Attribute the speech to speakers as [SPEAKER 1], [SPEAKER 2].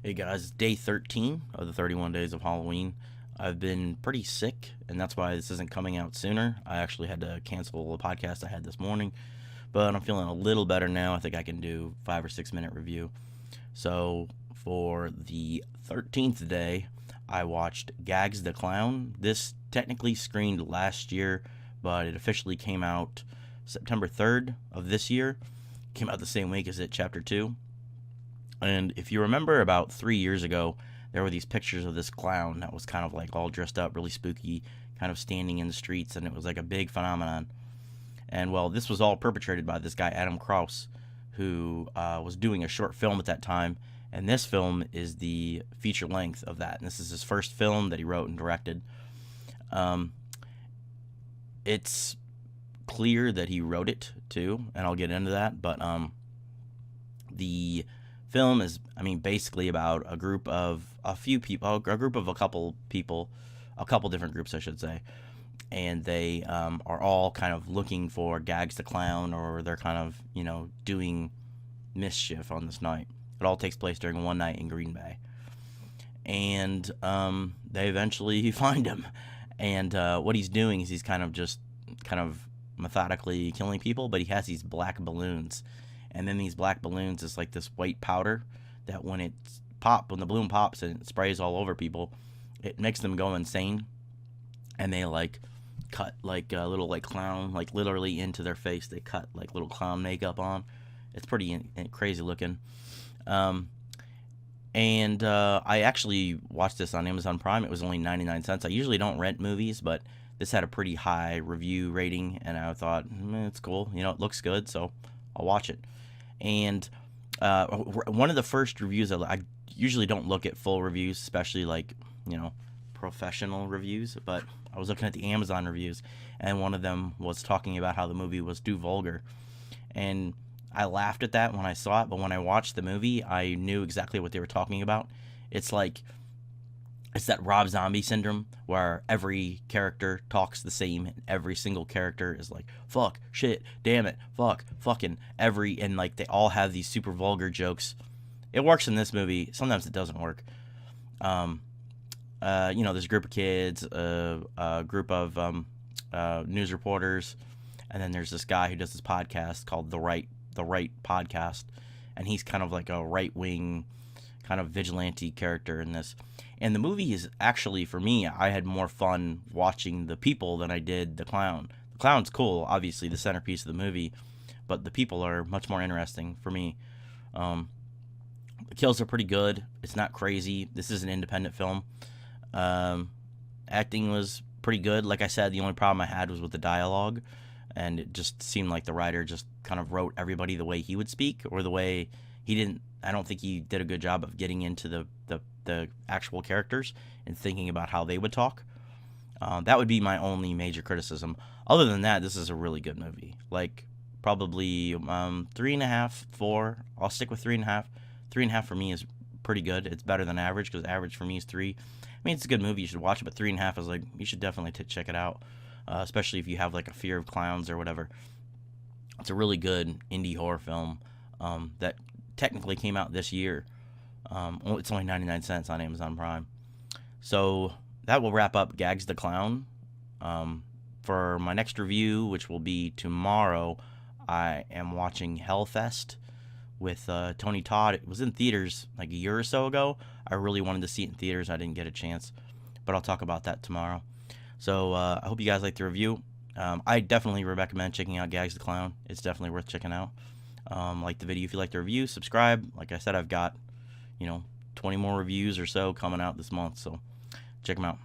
[SPEAKER 1] Hey guys, day 13 of the 31 days of Halloween. I've been pretty sick, and that's why this isn't coming out sooner. I actually had to cancel a podcast I had this morning, but I'm feeling a little better now. I think I can do 5 or 6 minute review. So for the 13th day, I watched Gags the Clown. This technically screened last year, but it officially came out September 3rd of this year. Came out the same week as it, Chapter 2. And if you remember about 3 years ago, there were these pictures of this clown that was kind of like all dressed up, really spooky, kind of standing in the streets, and it was like a big phenomenon. And well, this was all perpetrated by this guy, Adam Krause, who was doing a short film at that time. And this film is the feature length of that. And this is his first film that he wrote and directed. It's clear that he wrote it too, and I'll get into that. But the film is, basically about a group of a couple people, a couple different groups, I should say, and they are all kind of looking for Gags the Clown, or they're kind of, doing mischief on this night. It all takes place during one night in Green Bay, and they eventually find him, and what he's doing is he's kind of methodically killing people, but he has these black balloons. And then these black balloons is like this white powder that when the balloon pops and it sprays all over people, it makes them go insane. And they like cut like a little like clown, like literally into their face. They cut like little clown makeup on. It's pretty crazy looking. And I actually watched this on Amazon Prime. It was only 99 cents. I usually don't rent movies, but this had a pretty high review rating, and I thought, it's cool. It looks good, so I'll watch it. And one of the first reviews, I usually don't look at full reviews, especially like, professional reviews, but I was looking at the Amazon reviews, and one of them was talking about how the movie was too vulgar. And I laughed at that when I saw it, but when I watched the movie, I knew exactly what they were talking about. It's that Rob Zombie syndrome where every character talks the same, and every single character is like, fuck, shit, damn it, fuck, fucking, and like they all have these super vulgar jokes. It works in this movie. Sometimes it doesn't work. There's a group of kids, a group of news reporters, and then there's this guy who does this podcast called The Right Podcast, and he's kind of like a right-wing kind of vigilante character in this. And the movie is actually, for me, I had more fun watching the people than I did the clown. The clown's cool, obviously, the centerpiece of the movie, but the people are much more interesting for me. The kills are pretty good. It's not crazy. This is an independent film. Acting was pretty good. Like I said, the only problem I had was with the dialogue, and it just seemed like the writer just kind of wrote everybody the way he would speak, or the way he didn't. I don't think he did a good job of getting into the actual characters and thinking about how they would talk. That would be my only major criticism. Other than that, this is a really good movie. Like, probably 3.5, 4. I'll stick with 3.5. 3.5 for me is pretty good. It's better than average, because average for me is 3. It's a good movie. You should watch it, but 3.5 is like, you should definitely check it out, especially if you have like a fear of clowns or whatever. It's a really good indie horror film that technically came out this year. It's only 99 cents on Amazon Prime. So that will wrap up Gags the Clown. For my next review, which will be tomorrow, I am watching Hellfest with Tony Todd. It was in theaters like a year or so ago. I really wanted to see it in theaters. I didn't get a chance, but I'll talk about that tomorrow. So I hope you guys like the review. I definitely recommend checking out Gags the Clown. It's definitely worth checking out. Like the video if you like the review. Subscribe. Like I said, I've got 20 more reviews or so coming out this month, so check them out.